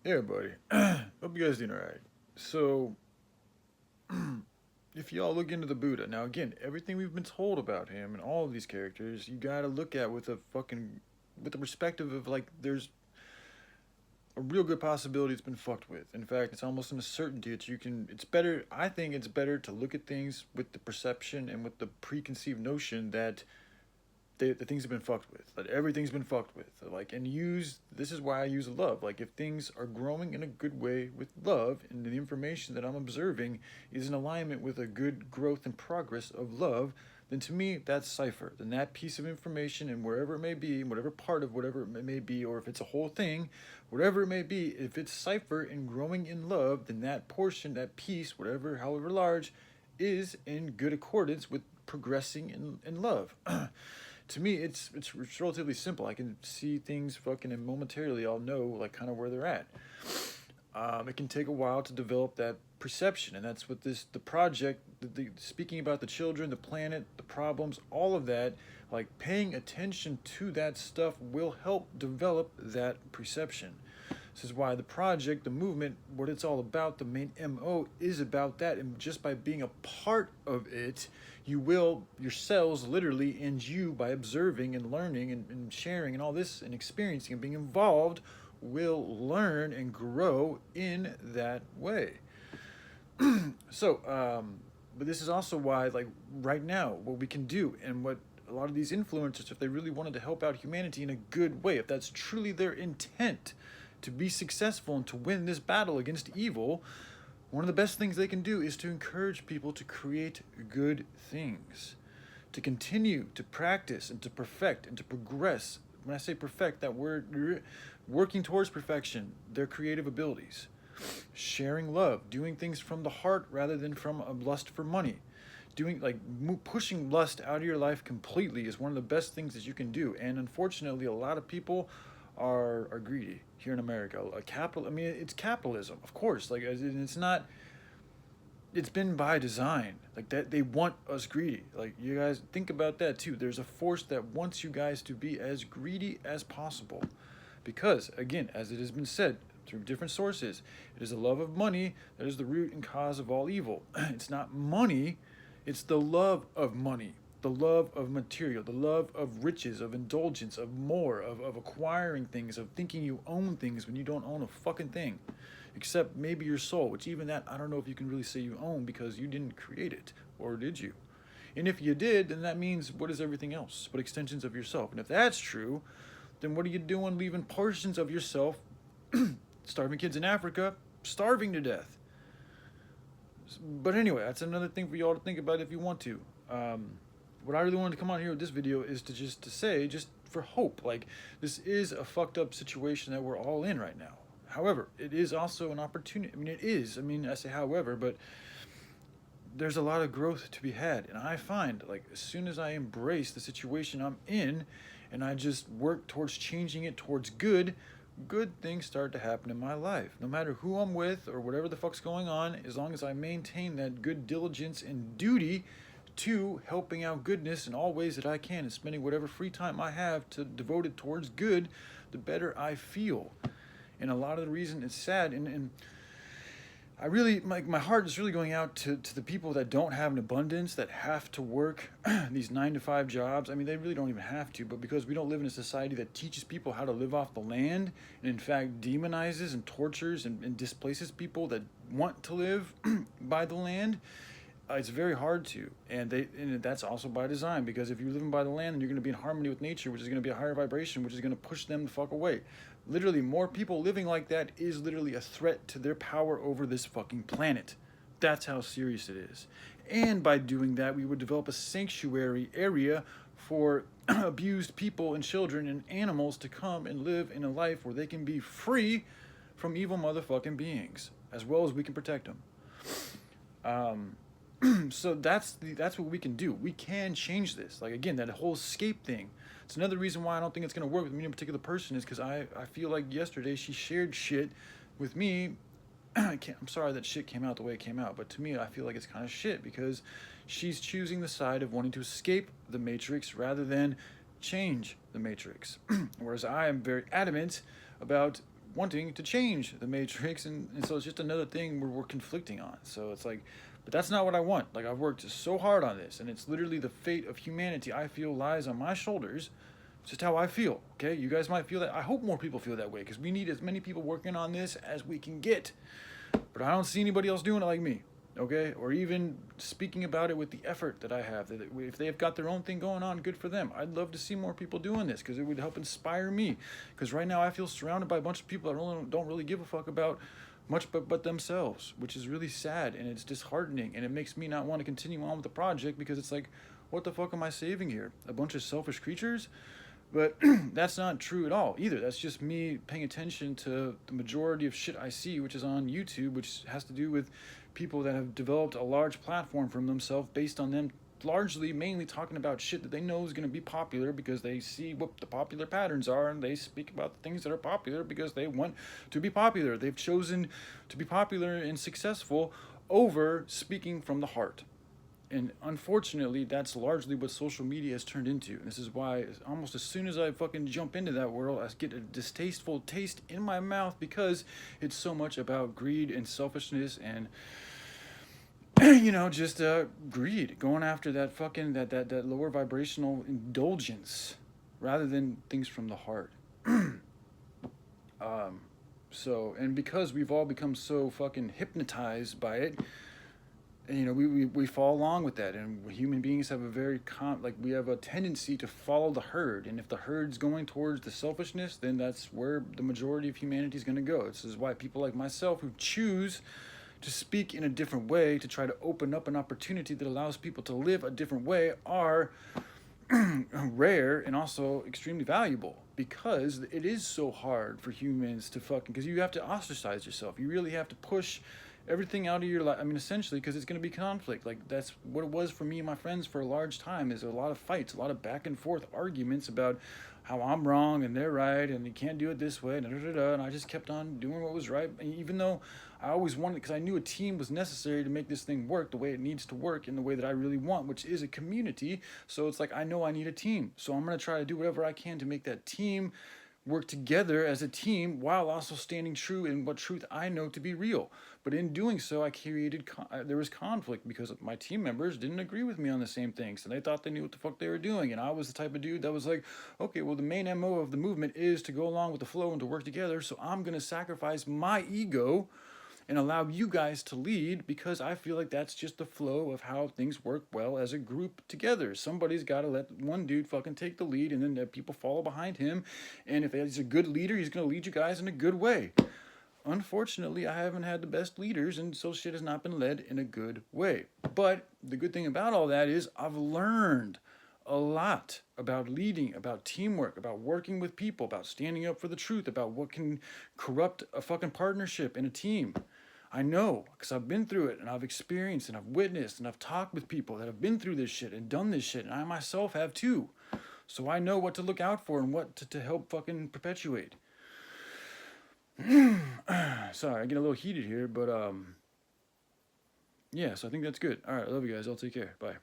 Hey everybody, hope you guys doing alright. So, if y'all look into the Buddha, now again, everything we've been told about him and all of these characters, you gotta look at with the perspective of like, there's a real good possibility it's been fucked with. In fact, it's almost a certainty that it's better, I think it's better to look at things with the perception and with the preconceived notion that the things have been fucked with. That everything's been fucked with. Like, and use this is why I use love. Like, if things are growing in a good way with love, and the information that I'm observing is in alignment with a good growth and progress of love, then to me that's cipher. Then that piece of information, and wherever it may be, whatever part of whatever it may be, or if it's a whole thing, whatever it may be, if it's cipher and growing in love, then that portion, that piece, whatever, however large, is in good accordance with progressing in love. To me, it's relatively simple. I can see things fucking, and momentarily I'll know like kind of where they're at. It can take a while to develop that perception, and that's what the project, speaking about the children, the planet, the problems, all of that. Like, paying attention to that stuff will help develop that perception. This is why the project, the movement, what it's all about, the main MO is about that. And just by being a part of it, you will, yourselves literally, and you, by observing and learning and sharing and all this and experiencing and being involved, will learn and grow in that way. But this is also why, like, right now, what we can do and what a lot of these influencers, if they really wanted to help out humanity in a good way, if that's truly their intent to be successful and to win this battle against evil, one of the best things they can do is to encourage people to create good things, to continue to practice and to perfect and to progress. When I say perfect, that word, working towards perfection, their creative abilities, sharing love, doing things from the heart rather than from a lust for money. Doing like pushing lust out of your life completely is one of the best things that you can do. And unfortunately, a lot of people are greedy here in America. I mean, it's capitalism, of course. Like, it's not. It's been by design. Like, that they want us greedy. Like, you guys think about that too. There's a force that wants you guys to be as greedy as possible, because again, as it has been said through different sources, it is the love of money that is the root and cause of all evil. It's not money, it's the love of money, the love of material, the love of riches, of indulgence, of more, of acquiring things, of thinking you own things when you don't own a fucking thing. Except maybe your soul, which even that, I don't know if you can really say you own, because you didn't create it. Or did you? And if you did, then that means, what is everything else but extensions of yourself? And if that's true, then what are you doing leaving portions of yourself, starving kids in Africa, starving to death? But anyway, that's another thing for y'all to think about if you want to. What I really wanted to come on here with this video is to say, just for hope. Like, this is a fucked up situation that we're all in right now. However, it is also an opportunity. I mean, it is. I mean, I say however, but there's a lot of growth to be had. And I find, like, as soon as I embrace the situation I'm in and I just work towards changing it towards good, good things start to happen in my life. No matter who I'm with or whatever the fuck's going on, as long as I maintain that good diligence and duty to helping out goodness in all ways that I can and spending whatever free time I have to devote it towards good, the better I feel. And a lot of the reason it's sad, and I really, my heart is really going out to the people that don't have an abundance, that have to work these 9 to 5 jobs. I mean, they really don't even have to, but because we don't live in a society that teaches people how to live off the land, and in fact demonizes and tortures and displaces people that want to live by the land, it's very hard to. And that's also by design, because if you're living by the land, then you're going to be in harmony with nature, which is going to be a higher vibration, which is going to push them the fuck away. Literally, more people living like that is literally a threat to their power over this fucking planet. That's how serious it is. And by doing that, we would develop a sanctuary area for abused people and children and animals to come and live in a life where they can be free from evil motherfucking beings, as well as we can protect them. So that's what we can do. We can change this. Like, again, that whole escape thing. It's another reason why I don't think it's going to work with me in a particular person, is because I feel like yesterday she shared shit with me. I'm sorry that shit came out the way it came out, but to me, I feel like it's kind of shit, because she's choosing the side of wanting to escape the Matrix rather than change the Matrix. Whereas I am very adamant about wanting to change the Matrix, and so it's just another thing where we're conflicting on. So it's like, but that's not what I want. Like, I've worked so hard on this, and it's literally the fate of humanity I feel lies on my shoulders. It's just how I feel, okay? You guys might feel that. I hope more people feel that way, because we need as many people working on this as we can get. But I don't see anybody else doing it like me, okay? Or even speaking about it with the effort that I have. That if they've got their own thing going on, good for them. I'd love to see more people doing this, because it would help inspire me. Because right now I feel surrounded by a bunch of people that don't really give a fuck about much but themselves, which is really sad, and it's disheartening, and it makes me not want to continue on with the project, because it's like, what the fuck am I saving here? A bunch of selfish creatures? But that's not true at all either. That's just me paying attention to the majority of shit I see, which is on YouTube, which has to do with people that have developed a large platform for themselves based on them largely, mainly talking about shit that they know is going to be popular, because they see what the popular patterns are, and they speak about the things that are popular because they want to be popular. They've chosen to be popular and successful over speaking from the heart. And unfortunately, that's largely what social media has turned into. And this is why almost as soon as I fucking jump into that world, I get a distasteful taste in my mouth, because it's so much about greed and selfishness and just greed, going after that fucking that lower vibrational indulgence rather than things from the heart. So, and because we've all become so fucking hypnotized by it, and, we fall along with that, and human beings have a very we have a tendency to follow the herd, and if the herd's going towards the selfishness, then that's where the majority of humanity is going to go. This is why people like myself, who choose to speak in a different way, to try to open up an opportunity that allows people to live a different way, are rare and also extremely valuable, because it is so hard for humans to because you have to ostracize yourself. You really have to push everything out of your life. I mean, essentially, because it's going to be conflict. Like, that's what it was for me and my friends for a large time, is a lot of fights, a lot of back and forth arguments about how I'm wrong and they're right, and you can't do it this way, and I just kept on doing what was right, even though I always wanted, because I knew a team was necessary to make this thing work the way it needs to work, in the way that I really want, which is a community. So it's like, I know I need a team, so I'm going to try to do whatever I can to make that team work together as a team, while also standing true in what truth I know to be real. But in doing so, there was conflict, because my team members didn't agree with me on the same things, and they thought they knew what the fuck they were doing. And I was the type of dude that was like, okay, well, the main MO of the movement is to go along with the flow and to work together, so I'm going to sacrifice my ego and allow you guys to lead, because I feel like that's just the flow of how things work well as a group together. Somebody's got to let one dude fucking take the lead, and then people follow behind him. And if he's a good leader, he's going to lead you guys in a good way. Unfortunately, I haven't had the best leaders, and so shit has not been led in a good way. But the good thing about all that is I've learned a lot about leading, about teamwork, about working with people, about standing up for the truth, about what can corrupt a fucking partnership in a team. I know, because I've been through it, and I've experienced, and I've witnessed, and I've talked with people that have been through this shit and done this shit, and I myself have too. So I know what to look out for and what to help fucking perpetuate. Sorry, I get a little heated here, but yeah, so I think that's good. All right, I love you guys. I'll take care. Bye.